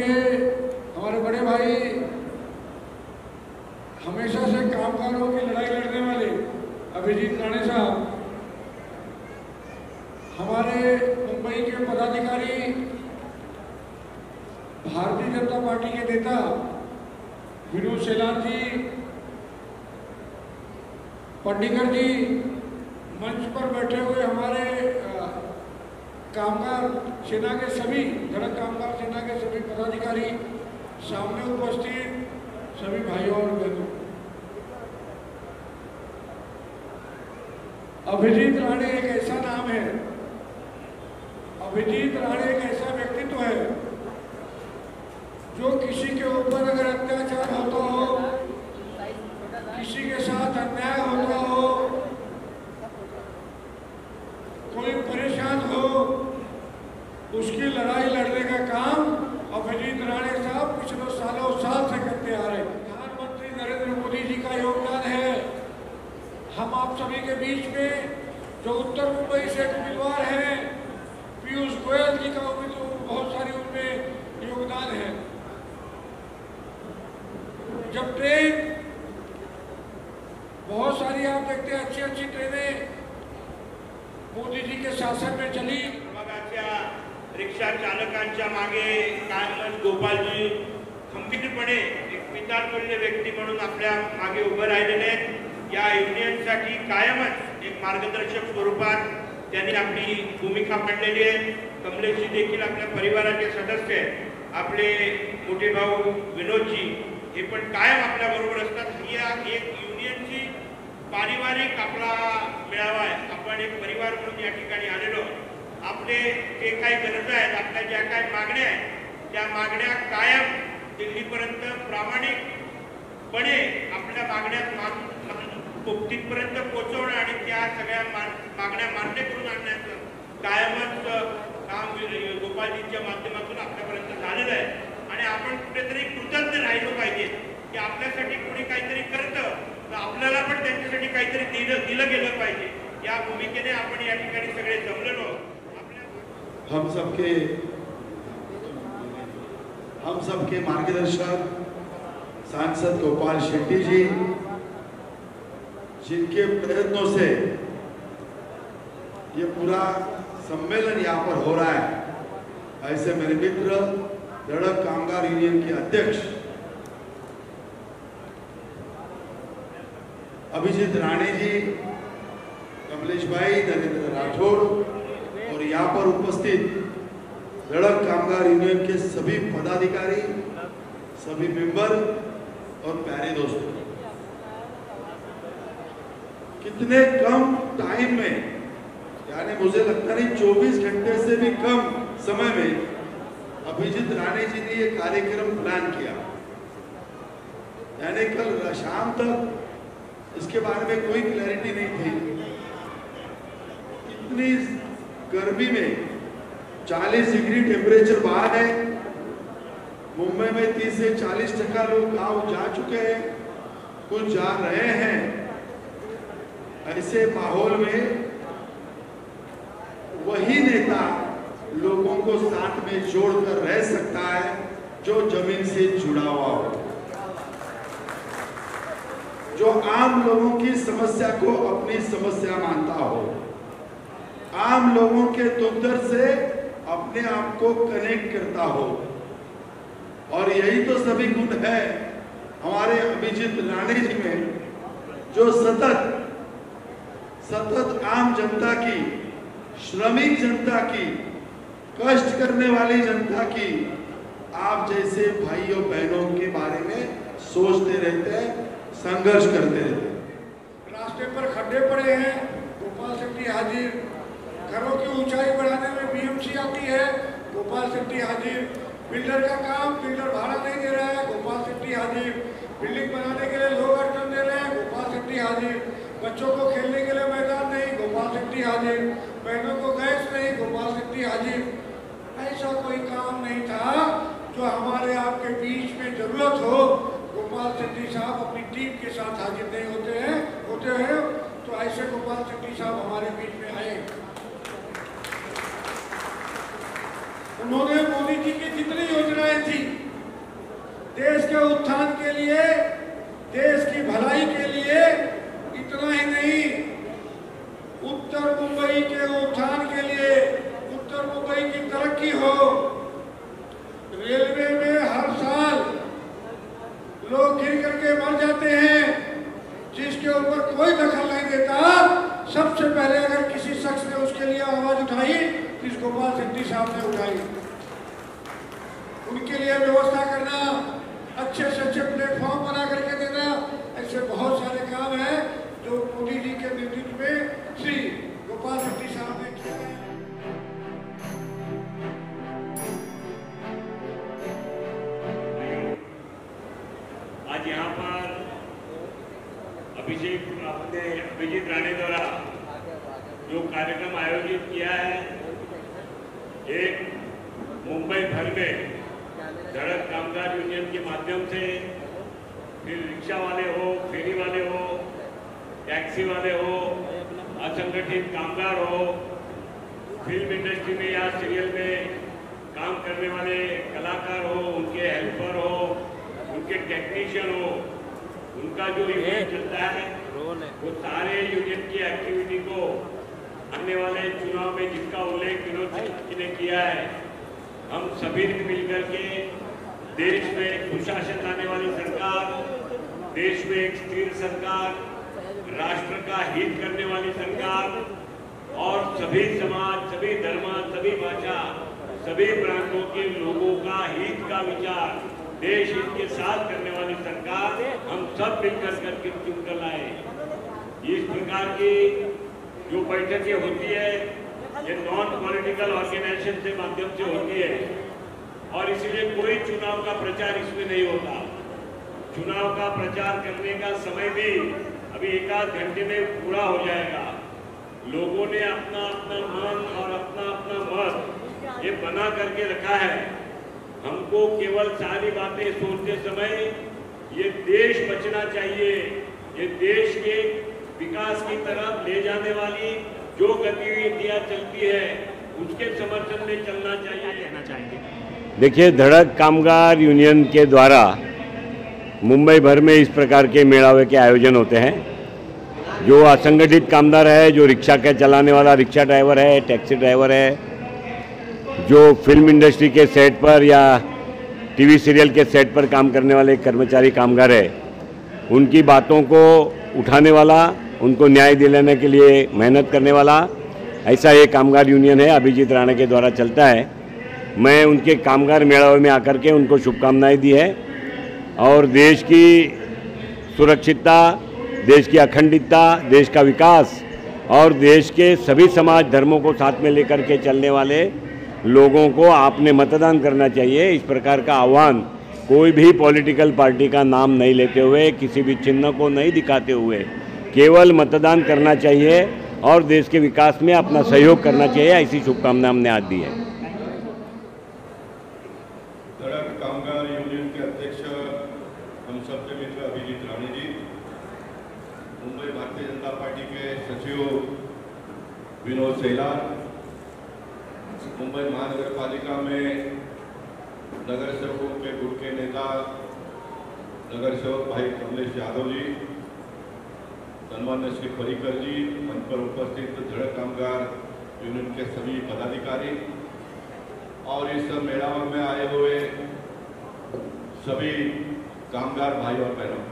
के हमारे बड़े भाई, हमेशा से कामगारों की लड़ाई लड़ने वाले अभिजीत राणे साहब, हमारे मुंबई के पदाधिकारी, भारतीय जनता पार्टी के नेता विनोद सेलान जी, पंडिकर जी, मंच पर बैठे हुए हमारे कामगार सेना के सभी, धड़क कामगार सेना के सभी पदाधिकारी, सामने उपस्थित सभी भाइयों और बहनों, अभिजीत राणे एक ऐसा नाम है, अभिजीत राणे एक ऐसा व्यक्तित्व है जो किसी के ऊपर अगर अत्याचार होता हो, किसी के साथ अन्याय होता हो, कोई परेशान हो, उसकी लड़ाई लड़ने का काम अभिजीत राणे साहब पिछले सालों साल से करते आ रहे हैं। प्रधानमंत्री नरेंद्र मोदी जी का योगदान है। हम आप सभी के बीच में जो उत्तर मुंबई से उम्मीदवार हैं, पीयूष गोयल जी का बहुत सारी उनमें योगदान है। जब ट्रेन बहुत सारी आप देखते हैं अच्छी अच्छी ट्रेनें मोदी जी के शासन में चली, रिक्षा चालकांच्या मागे कायमच गोपालजी खंबीरपणे एक पितातुल्य व्यक्ती म्हणून आपल्या मागे उभे राहिलेले आहेत। या युनियनसाठी कायमच एक मार्गदर्शक स्वरूपात त्यांनी आपली भूमिका मांडलेली आहे। कमलेशजी देखील आपल्या परिवाराचे सदस्य आहेत। आपले मोठे भाऊ विनोदजी हे पण कायम आपल्या बरोबर असतात। या एक युनियनची पारिवारिक आपला मेळावा आहे। आपण एक परिवार म्हणून या ठिकाणी आलेलो। आपले जे काही गरजा आहेत, आपल्या ज्या काही मागण्या आहेत, त्या मागण्या कायम दिल्लीपर्यंत प्रामाणिकपणे आपल्या मागण्या तिथपर्यंत पोहोचवणं आणि त्या सगळ्या मागण्या मान्य करून आणण्याचं कायमच काम गोपालजींच्या माध्यमातून आपल्यापर्यंत झालेलं आहे। आणि आपण कुठेतरी कृतज्ञ राहिलो पाहिजे की आपल्यासाठी कोणी काहीतरी करतं तर आपल्याला पण त्यांच्यासाठी काहीतरी दिलं गेलं पाहिजे। या भूमिकेने आपण या ठिकाणी सगळे जमलेलो। हम सबके मार्गदर्शक सांसद गोपाल शेट्टी जी, जिनके प्रयत्नों से ये पूरा सम्मेलन यहाँ पर हो रहा है, ऐसे मेरे मित्र धड़क कामगार यूनियन के अध्यक्ष अभिजीत राणे जी, कमलेश भाई, नरेंद्र राठौड़ और यहाँ पर उपस्थित धड़क कामगार यूनियन के सभी पदाधिकारी, सभी मेंबर और प्यारे दोस्तों, कितने कम टाइम में, यानी मुझे लगता नहीं 24 घंटे से भी कम समय में अभिजीत राणे जी ने ये कार्यक्रम प्लान किया। यानी कल शाम तक इसके बारे में कोई क्लैरिटी नहीं थी। इतनी गर्मी में 40 डिग्री टेम्परेचर बाहर है। मुंबई में 30 से 40% लोग गांव जा चुके हैं, कुछ जा रहे हैं। ऐसे माहौल में वही नेता लोगों को साथ में जोड़कर रह सकता है जो जमीन से जुड़ा हुआ हो, जो आम लोगों की समस्या को अपनी समस्या मानता हो, आम लोगों के दुख दर्द से अपने आप को कनेक्ट करता हो। और यही तो सभी गुण है हमारे अभिजीत राणे जी में, जो सतत आम जनता की, श्रमिक जनता की, कष्ट करने वाली जनता की, आप जैसे भाइयों बहनों के बारे में सोचते रहते हैं, संघर्ष करते रहते हैं। रास्ते पर खड्डे पड़े हैं, गोपाल शेट्टी हाजिर। घरों की ऊंचाई बढ़ाने में बीएमसी आती है, गोपाल शेट्टी हाजिर। बिल्डर का काम, बिल्डर भाड़ा नहीं दे रहा है, गोपाल शेट्टी हाजिर। बिल्डिंग बनाने के लिए लोग अड़चन दे रहे हैं, गोपाल शेट्टी हाजिर। बच्चों को खेलने के लिए मैदान नहीं, गोपाल शेट्टी हाजिर। बहनों को गैस नहीं, गोपाल शेट्टी हाजिर। ऐसा कोई काम नहीं था जो हमारे आपके बीच में जरूरत हो, गोपाल शेट्टी साहब अपनी टीम के साथ हाजिर नहीं होते हैं। तो ऐसे गोपाल शेट्टी साहब हमारे बीच में आए। उन्होंने मोदी जी की जितनी योजनाएं थी देश के उत्थान के लिए, देश की भलाई के लिए, इतना ही नहीं, उत्तर मुंबई के उत्थान के लिए, उत्तर मुंबई की तरक्की हो। रेलवे में हर साल लोग गिर करके मर जाते हैं, जिसके ऊपर कोई दखल नहीं देता। सबसे पहले अगर किसी शख्स ने उसके लिए आवाज उठाई तो इस गोपाल शेट्टी साहब ने उठाई। उनके लिए व्यवस्था करना, अच्छे से अच्छे प्लेटफॉर्म बना करके देना, ऐसे बहुत सारे काम हैं जो मोदी जी के नेतृत्व में श्री गोपाल शेट्टी साहब ने किया है। आज यहाँ पर अभिजीत राणे द्वारा जो कार्यक्रम आयोजित किया है, एक मुंबई भर में धड़क कामगार यूनियन के माध्यम से, फिर रिक्शा वाले हो, फेरी वाले हो, टैक्सी वाले हो, असंगठित कामगार हो, फिल्म इंडस्ट्री में या सीरियल में काम करने वाले कलाकार हो, उनके हेल्पर हो, उनके टेक्नीशियन हो, उनका जो यूनियन चलता है वो सारे यूनियन की एक्टिविटी को आने वाले चुनाव में, जिसका उल्लेख विनोद जी ने किया है, हम सभी ने मिलकर के देश में एक सुशासन लाने वाली सरकार, देश में एक स्थिर सरकार, राष्ट्र का हित करने वाली सरकार और सभी समाज, सभी धर्म, सभी भाषा, सभी प्रांतों के लोगों का हित का विचार, देश हित के साथ करने वाली सरकार हम सब मिलकर करके चुनकर लाए। इस प्रकार की जो बैठकें होती है ये नॉन पॉलिटिकल ऑर्गेनाइजेशन के माध्यम से होती है और इसलिए कोई चुनाव का प्रचार इसमें नहीं होता। चुनाव का प्रचार करने का समय भी अभी 1-8 घंटे में पूरा हो जाएगा। लोगों ने अपना अपना मन और अपना अपना मत ये बना करके रखा है। हमको केवल सारी बातें सोचते समय ये देश बचना चाहिए, ये देश के विकास की तरफ ले जाने वाली जो गतिविधियां चलती है उसके समर्थन में चलना चाहिए, कहना चाहेंगे। देखिए, धड़क कामगार यूनियन के द्वारा मुंबई भर में इस प्रकार के मेड़ावे के आयोजन होते हैं। जो असंगठित कामगार है, जो रिक्शा के चलाने वाला रिक्शा ड्राइवर है, टैक्सी ड्राइवर है, जो फिल्म इंडस्ट्री के सेट पर या टीवी सीरियल के सेट पर काम करने वाले कर्मचारी कामगार है, उनकी बातों को उठाने वाला, उनको न्याय दिलाने के लिए मेहनत करने वाला, ऐसा एक कामगार यूनियन है, अभिजीत राणे के द्वारा चलता है। मैं उनके कामगार मेड़ावे में आकर के उनको शुभकामनाएं दी है और देश की सुरक्षितता, देश की अखंडता, देश का विकास और देश के सभी समाज धर्मों को साथ में लेकर के चलने वाले लोगों को आपने मतदान करना चाहिए, इस प्रकार का आह्वान कोई भी पॉलिटिकल पार्टी का नाम नहीं लेते हुए, किसी भी चिन्ह को नहीं दिखाते हुए केवल मतदान करना चाहिए और देश के विकास में अपना सहयोग करना चाहिए, ऐसी शुभकामना हमने आज दी है। धड़क कामगार यूनियन के अध्यक्ष हम सबके मित्र अभिजीत राणे जी, मुंबई भारतीय जनता पार्टी के सचिव विनोद सेलार, मुंबई महानगर पालिका में नगर सेवकों के गुट के नेता नगर सेवक भाई कमलेश यादव जी, सन्मान्य श्री पर्रिकर जी, मंच पर उपस्थित धड़क कामगार यूनियन के सभी पदाधिकारी और इस मेड़ावा में आए हुए सभी कामगार भाई और बहनों,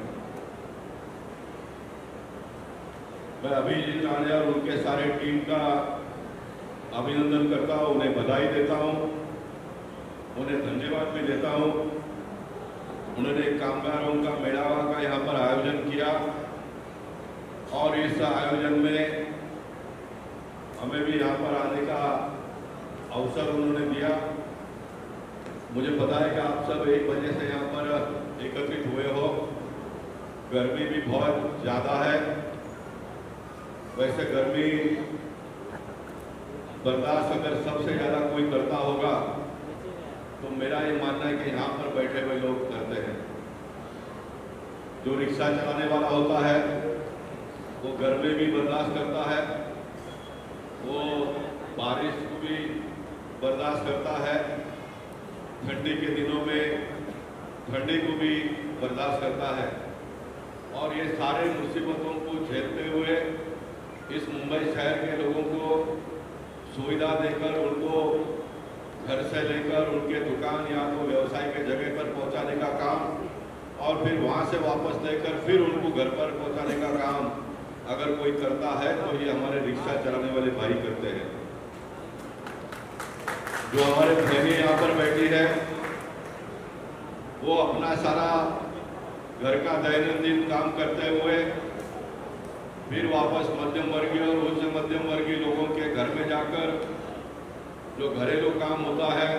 मैं अभिजीत राणे और उनके सारे टीम का अभिनंदन करता हूँ, उन्हें बधाई देता हूँ, उन्हें धन्यवाद भी देता हूँ। उन्होंने कामगारों का मेड़ावा का यहाँ पर आयोजन किया और इस आयोजन में हमें भी यहाँ पर आने का अवसर उन्होंने दिया। मुझे पता है कि आप सब एक वजह से यहाँ पर एकत्रित हुए हो, गर्मी भी बहुत ज़्यादा है। वैसे गर्मी बर्दाश्त अगर सबसे ज़्यादा कोई करता होगा तो मेरा ये मानना है कि यहाँ पर बैठे हुए लोग करते हैं। जो रिक्शा चलाने वाला होता है वो गर्मी भी बर्दाश्त करता है, वो बारिश को भी बर्दाश्त करता है, ठंडी के दिनों में ठंडी को भी बर्दाश्त करता है और ये सारे मुसीबतों को झेलते हुए इस मुंबई शहर के लोगों को सुविधा देकर उनको घर से लेकर उनके दुकान या तो व्यवसाय के जगह पर पहुंचाने का काम और फिर वहां से वापस लेकर फिर उनको घर पर पहुंचाने का काम अगर कोई करता है तो ये हमारे रिक्शा चलाने वाले भाई करते हैं। जो हमारे बहनें यहाँ पर बैठी है वो अपना सारा घर का दैनंदिन काम करते हुए फिर वापस मध्यम वर्गीय और उच्च मध्यम वर्गीय लोगों के घर में जाकर जो घरेलू काम होता है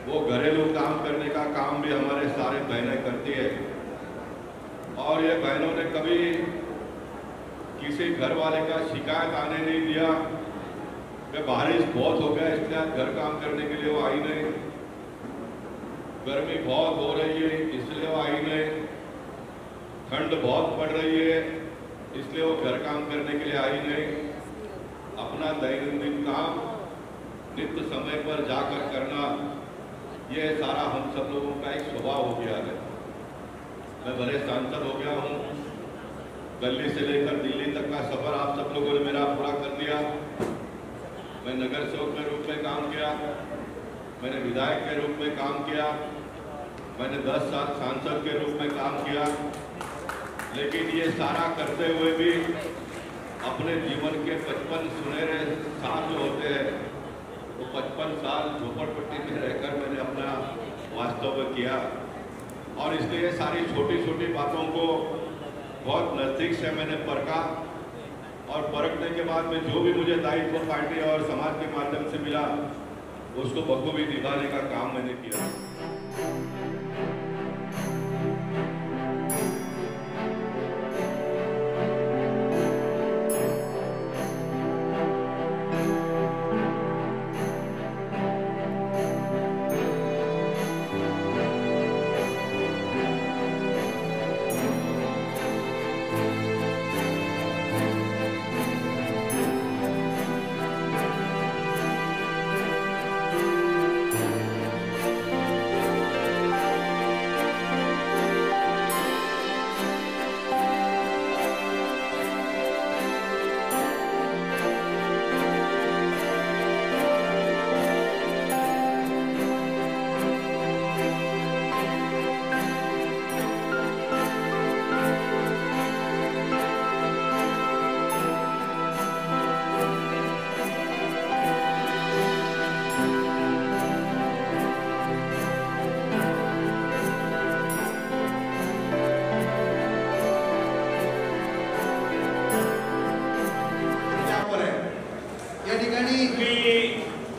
वो घरेलू काम करने का काम भी हमारे सारे बहनें करती है। और ये बहनों ने कभी किसी घर वाले का शिकायत आने नहीं दिया कि बारिश बहुत हो गया इसलिए आज घर काम करने के लिए वो आई नहीं, गर्मी बहुत हो रही है इसलिए वो आई नहीं, ठंड बहुत पड़ रही है इसलिए वो घर काम करने के लिए आई नहीं। अपना दैनंदिन काम नित्य समय पर जाकर करना ये सारा हम सब लोगों का एक स्वभाव हो गया है। मैं बड़े सांसद हो गया हूँ, दिल्ली से लेकर दिल्ली तक का सफर आप सब लोगों ने मेरा पूरा कर दिया। मैं नगर सेवक के रूप में काम किया, मैंने विधायक के रूप में काम किया, मैंने 10 साल सांसद के रूप में काम किया। लेकिन ये सारा करते हुए भी अपने जीवन के 55 सुनहरे साल जो होते हैं वो 55 साल झोपड़पट्टी में रहकर मैंने अपना वास्तव में किया। और इसलिए सारी छोटी छोटी बातों को बहुत नज़दीक से मैंने परखा और परखने के बाद में जो भी मुझे दायित्व पार्टी और समाज के माध्यम से मिला उसको बखूबी निभाने का काम मैंने किया।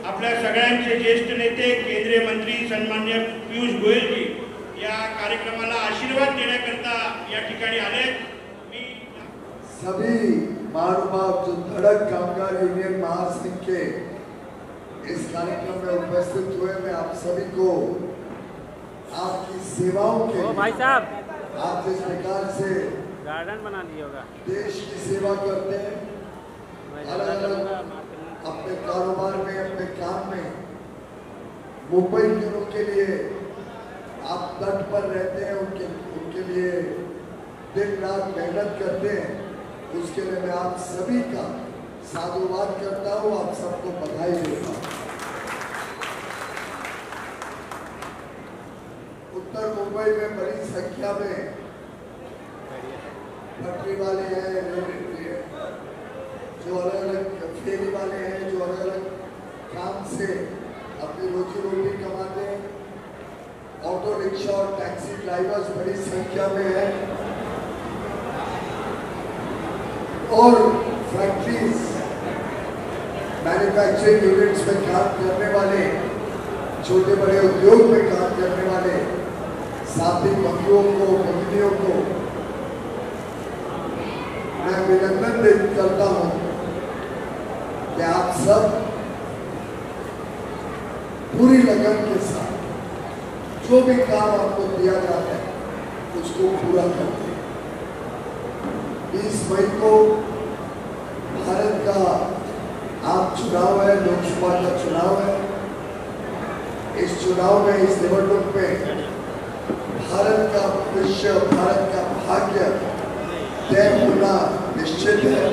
आपल्या सगळ्यांचे ज्येष्ठ नेते केंद्रीय मंत्री सन्माननीय पीयूष गोयल जी या कार्यक्रमाला आशीर्वाद देण्याकरता या ठिकाणी आले। सभी महानुभाव जो धड़क कामगार यूनियन महासंघ के इस कार्यक्रम में उपस्थित हुए, मैं आप सभी को आपकी सेवाओं के भाई साहब आप जिस प्रकार से गार्डन बना दिया होगा, देश की सेवा करते हैं, अलग अलग अपने कारोबार में अपने काम में मुंबई के लिए आप तट पर रहते हैं, उनके लिए दिन रात मेहनत करते हैं, उसके लिए मैं आप सभी का साधुवाद करता हूँ, आप सबको बधाई देता हूँ। उत्तर मुंबई में बड़ी संख्या में पटरी वाले हैं, जो अलग अलग फेरी वाले हैं, जो अलग अलग काम से अपनी रोजी रोटी कमाते हैं, ऑटो रिक्शा और टैक्सी ड्राइवर्स बड़ी संख्या में हैं, और फैक्ट्रीज मैन्युफैक्चरिंग यूनिट्स में काम करने वाले, छोटे बड़े उद्योग में काम करने वाले साथी बंधुओं को, भगिनियों को मैं अभिनंदन करता हूं कि आप सब पूरी लगन के साथ जो भी काम आपको दिया जाता है उसको पूरा करते हैं। 20 मई को भारत का आम चुनाव है, लोकसभा का चुनाव है। इस चुनाव में, इस निवडणूक में भारत का भविष्य, भारत का भाग्य तय होना निश्चित है।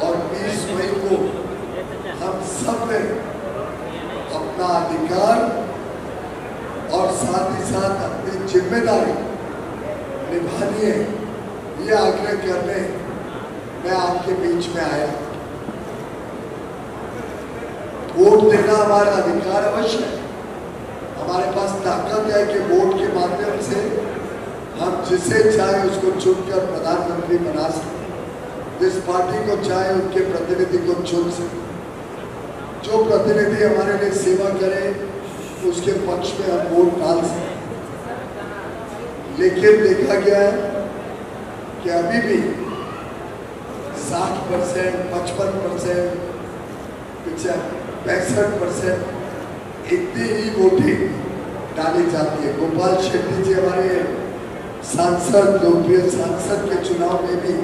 और 20 मई को हम सब ने अपना अधिकार और साथ ही साथ अपनी जिम्मेदारी निभानी है, ये आग्रह करने मैं आपके बीच में आया। वोट देना हमारा अधिकार अवश्य है। हमारे पास ताकत है कि वोट के माध्यम से हम जिसे चाहे उसको चुनकर प्रधानमंत्री बना सकते, जिस पार्टी को चाहे उनके प्रतिनिधि को चुन सकते। जो प्रतिनिधि हमारे लिए सेवा करे उसके पक्ष में हम वोट डाल सकते। लेकिन देखा गया है कि अभी भी 60%, 55%, 65% इतनी ही वोटिंग डाली जाती है। गोपाल शेट्टी जी हमारे सांसद, लोकप्रिय सांसद के चुनाव में भी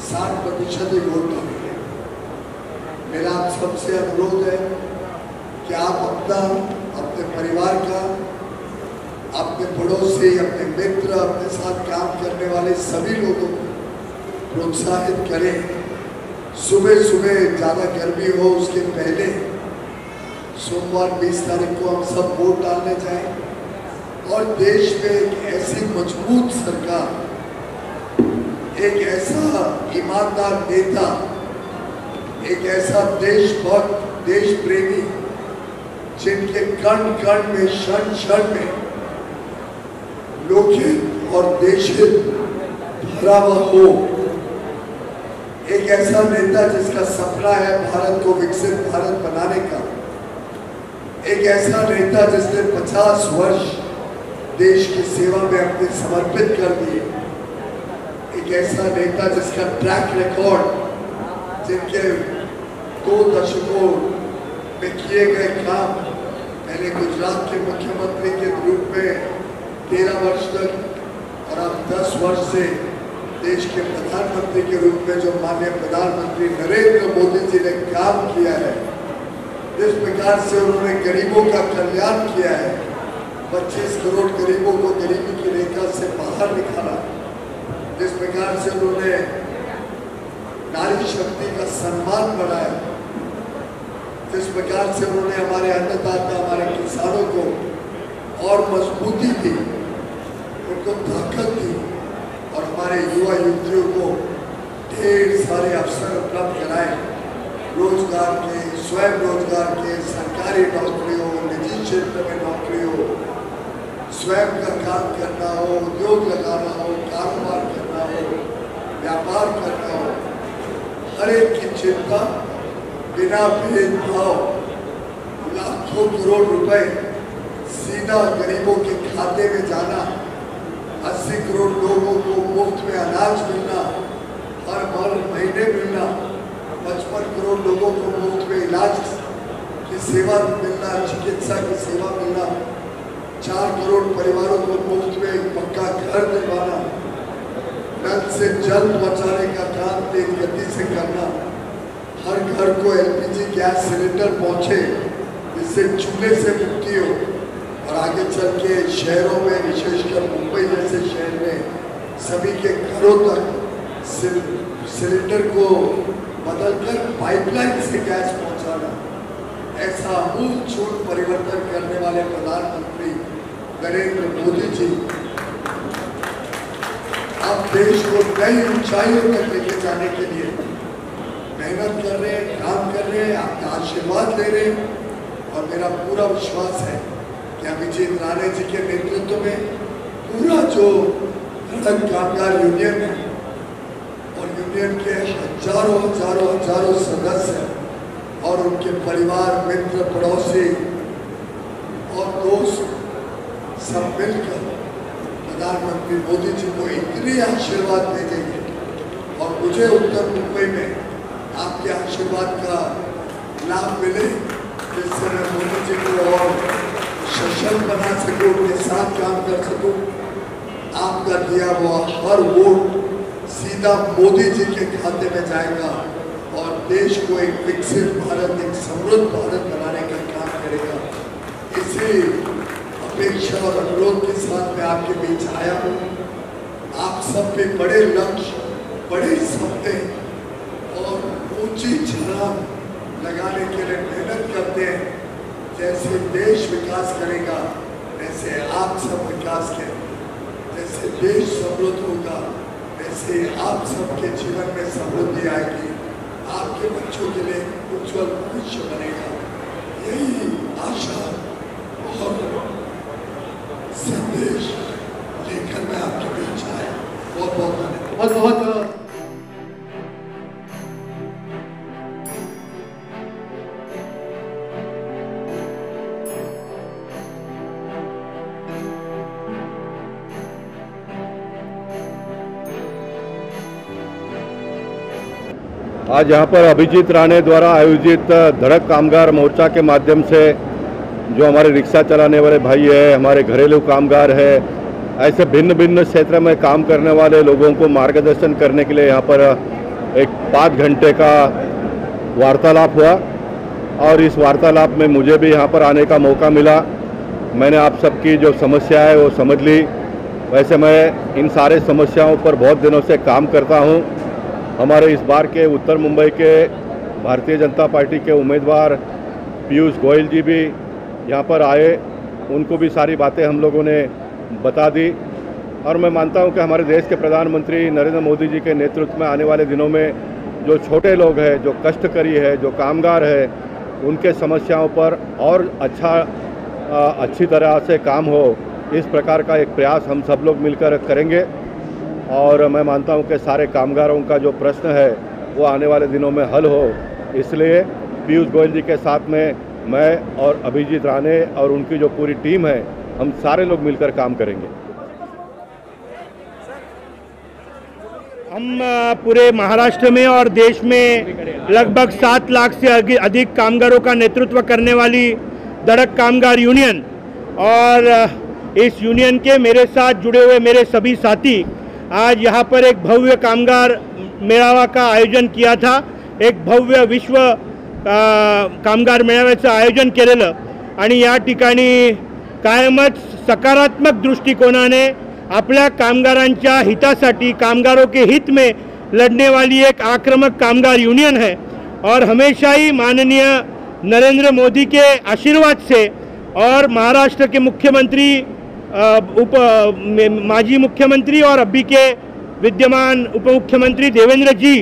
60% ही वोट डाले गए। मेरा आप सबसे अनुरोध है कि आप अपना, अपने परिवार का, अपने पड़ोसी, अपने मित्र, अपने साथ काम करने वाले सभी लोगों को प्रोत्साहित करें। सुबह सुबह ज़्यादा गर्मी हो उसके पहले सोमवार 20 तारीख को हम सब वोट डालने जाएं और देश में एक ऐसी मजबूत सरकार, एक ऐसा ईमानदार नेता, एक ऐसा देशभक्त, देश प्रेमी जिनके कण कण में, क्षण क्षण में लोकहित और देशहित भरा हुआ हो। एक ऐसा नेता जिसका सपना है भारत को विकसित भारत बनाने का। एक ऐसा नेता जिसने 50 वर्ष देश की सेवा में अपने समर्पित कर दिए। एक ऐसा नेता जिसका ट्रैक रिकॉर्ड, जिनके 2 दशकों में किए गए काम, पहले गुजरात के मुख्यमंत्री के रूप में 13 वर्ष तक और अब 10 वर्ष से देश के प्रधानमंत्री के रूप में जो माननीय प्रधानमंत्री नरेंद्र मोदी जी ने काम किया है, जिस प्रकार से उन्होंने गरीबों का कल्याण किया है, 25 करोड़ गरीबों को गरीबी की रेखा से बाहर निकाला, जिस प्रकार से उन्होंने नारी शक्ति का सम्मान बढ़ाया, जिस प्रकार से उन्होंने हमारे अन्नदाता, हमारे किसानों को और मजबूती दी, उनको ताकत दी और हमारे युवा युवतियों को ढेर सारे अवसर उपलब्ध कराए, रोजगार के, स्वयं रोजगार के, सरकारी नौकरी हो, निजी क्षेत्र में नौकरी हो, स्वयं का काम करना हो, उद्योग लगाना हो, कारोबार करना हो, व्यापार करना हो, हर एक की चिंता बिना भेदभाव लाखों करोड़ रुपए सीधा गरीबों के खाते में जाना, 80 करोड़ लोगों को मुफ्त में अनाज मिलना, हर महीने मिलना, 55 करोड़ लोगों को मुफ्त में इलाज की सेवा मिलना, चिकित्सा की सेवा मिलना, 4 करोड़ परिवारों को मुफ्त में एक पक्का घर दिलवाना, नल से जल पहुंचाने का काम तेज गति से करना, हर घर को LPG गैस सिलेंडर पहुंचे जिससे चूल्हे से मुक्ति हो और आगे चल के शहरों में, विशेषकर मुंबई जैसे शहर में सभी के घरों तक सिलेंडर को बदलकर पाइपलाइन से गैस पहुंचाना, ऐसा आमूल परिवर्तन करने वाले प्रधानमंत्री नरेंद्र मोदी जी अब देश को नई ऊंचाइयों तक लेके जाने के लिए मेहनत कर रहे हैं, काम कर रहे हैं, आपका आशीर्वाद ले रहे हैं। और मेरा पूरा विश्वास है कि अभिजीत राणे जी के नेतृत्व में पूरा जो सड़क कामगार यूनियन है और यूनियन के हजारों सदस्य और उनके परिवार, मित्र, पड़ोसी और दोस्त सब मिलकर प्रधानमंत्री मोदी जी को इतनी आशीर्वाद भेजेंगे और मुझे उत्तर मुंबई में आपके आशीर्वाद का लाभ मिले, जिससे मैं मोदी जी को और सशक्त बना सकूं, उनके साथ काम कर सकूं। आपका दिया हुआ हर वोट सीधा मोदी जी के खाते में जाएगा और देश को एक विकसित भारत, एक समृद्ध भारत बनाने का काम करेगा। इसी अपेक्षा और अनुरोध के साथ मैं आपके बीच आया हूँ। आप सब पे बड़े लक्ष्य, बड़े सपने और ऊंची छलांग लगाने के लिए मेहनत करते हैं। जैसे देश विकास करेगा वैसे आप सब विकास करें, जैसे देश समृद्ध होगा वैसे आप सबके जीवन में समृद्धि आएगी, आपके बच्चों के लिए उज्जवल भविष्य बनेगा। यही आशा और संदेश लेकर मैं आपके बीच आया। बहुत बहुत धन्यवाद। आज यहाँ पर अभिजीत राणे द्वारा आयोजित धड़क कामगार मोर्चा के माध्यम से जो हमारे रिक्शा चलाने वाले भाई है, हमारे घरेलू कामगार है, ऐसे भिन्न भिन्न क्षेत्र में काम करने वाले लोगों को मार्गदर्शन करने के लिए यहाँ पर एक 5 घंटे का वार्तालाप हुआ और इस वार्तालाप में मुझे भी यहाँ पर आने का मौका मिला। मैंने आप सबकी जो समस्या है वो समझ ली। वैसे मैं इन सारे समस्याओं पर बहुत दिनों से काम करता हूँ। हमारे इस बार के उत्तर मुंबई के भारतीय जनता पार्टी के उम्मीदवार पीयूष गोयल जी भी यहाँ पर आए, उनको भी सारी बातें हम लोगों ने बता दी और मैं मानता हूँ कि हमारे देश के प्रधानमंत्री नरेंद्र मोदी जी के नेतृत्व में आने वाले दिनों में जो छोटे लोग हैं, जो कष्टकरी है, जो कामगार है, उनके समस्याओं पर और अच्छी तरह से काम हो, इस प्रकार का एक प्रयास हम सब लोग मिलकर करेंगे। और मैं मानता हूं कि सारे कामगारों का जो प्रश्न है वो आने वाले दिनों में हल हो, इसलिए पीयूष गोयल जी के साथ में मैं और अभिजीत राणे और उनकी जो पूरी टीम है, हम सारे लोग मिलकर काम करेंगे। हम पूरे महाराष्ट्र में और देश में लगभग 7 लाख से अधिक कामगारों का नेतृत्व करने वाली धड़क कामगार यूनियन और इस यूनियन के मेरे साथ जुड़े हुए मेरे सभी साथी आज यहाँ पर एक भव्य कामगार मेळावा का आयोजन किया था। एक भव्य विश्व कामगार मेळाव्याचं आयोजन केलेलं आणि या ठिकाणी कायमच सकारात्मक दृष्टिकोनाने आपल्या कामगारांच्या हितासाठी, कामगारों के हित में लड़ने वाली एक आक्रामक कामगार यूनियन है और हमेशा ही माननीय नरेंद्र मोदी के आशीर्वाद से और महाराष्ट्र के मुख्यमंत्री, माजी मुख्यमंत्री और अभी के विद्यमान उप मुख्यमंत्री देवेंद्र जी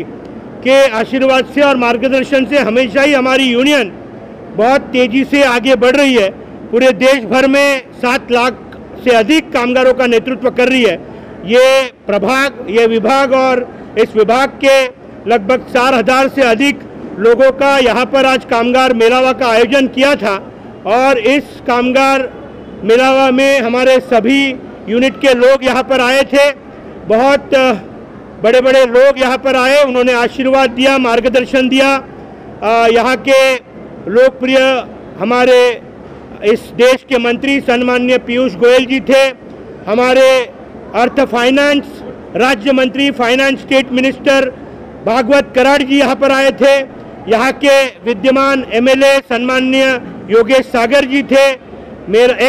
के आशीर्वाद से और मार्गदर्शन से हमेशा ही हमारी यूनियन बहुत तेज़ी से आगे बढ़ रही है। पूरे देश भर में 7 लाख से अधिक कामगारों का नेतृत्व कर रही है। ये विभाग और इस विभाग के लगभग 4000 से अधिक लोगों का यहाँ पर आज कामगार मेलावा का आयोजन किया था और इस कामगार मेलावा में हमारे सभी यूनिट के लोग यहाँ पर आए थे। बहुत बड़े बड़े लोग यहाँ पर आए, उन्होंने आशीर्वाद दिया, मार्गदर्शन दिया। यहाँ के लोकप्रिय हमारे इस देश के मंत्री सम्माननीय पीयूष गोयल जी थे। हमारे अर्थ फाइनेंस राज्य मंत्री, finance state minister Bhagwat Karad ji यहाँ पर आए थे। यहाँ के विद्यमान एमएलए सम्माननीय योगेश सागर जी थे। मेरे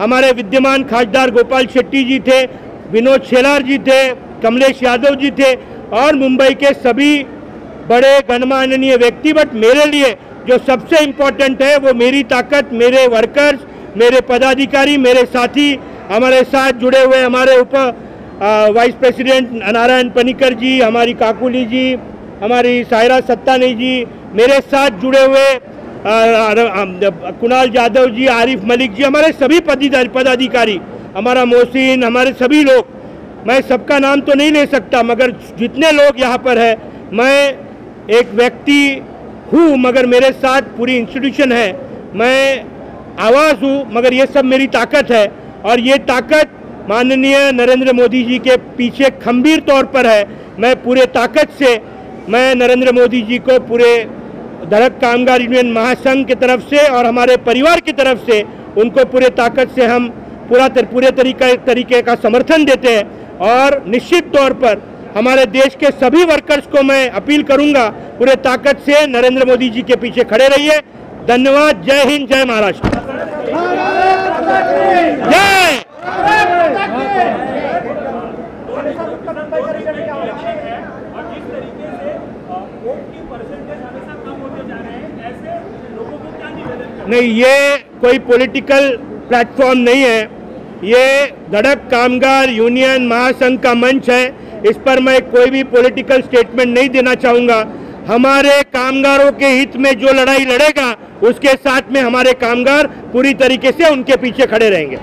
हमारे विद्यमान खासदार गोपाल शेट्टी जी थे, विनोद शेलार जी थे, कमलेश यादव जी थे और मुंबई के सभी बड़े गणमान्य व्यक्ति। बट मेरे लिए जो सबसे इम्पोर्टेंट है वो मेरी ताकत, मेरे वर्कर्स, मेरे पदाधिकारी, मेरे साथी, हमारे साथ जुड़े हुए हमारे वाइस प्रेसिडेंट नारायण पनिकर जी, हमारी काकुली जी, हमारी सायरा सत्तानी जी, मेरे साथ जुड़े हुए कुणाल यादव जी, आरिफ मलिक जी, हमारे सभी पदाधिकारी, हमारा मोहसिन, हमारे सभी लोग, मैं सबका नाम तो नहीं ले सकता मगर जितने लोग यहाँ पर है, मैं एक व्यक्ति हूँ मगर मेरे साथ पूरी इंस्टीट्यूशन है। मैं आवाज़ हूँ मगर ये सब मेरी ताकत है और ये ताकत माननीय नरेंद्र मोदी जी के पीछे खंबीर तौर पर है। मैं पूरे ताकत से मैं नरेंद्र मोदी जी को पूरे धड़क कामगार यूनियन महासंघ की तरफ से और हमारे परिवार की तरफ से उनको पूरे ताकत से हम पूरे तरीके का समर्थन देते हैं और निश्चित तौर पर हमारे देश के सभी वर्कर्स को मैं अपील करूंगा पूरे ताकत से नरेंद्र मोदी जी के पीछे खड़े रहिए, धन्यवाद। जय हिंद, जय महाराष्ट्र, जय। नहीं, ये कोई पॉलिटिकल प्लेटफॉर्म नहीं है, ये धड़क कामगार यूनियन महासंघ का मंच है। इस पर मैं कोई भी पॉलिटिकल स्टेटमेंट नहीं देना चाहूँगा। हमारे कामगारों के हित में जो लड़ाई लड़ेगा उसके साथ में हमारे कामगार पूरी तरीके से उनके पीछे खड़े रहेंगे।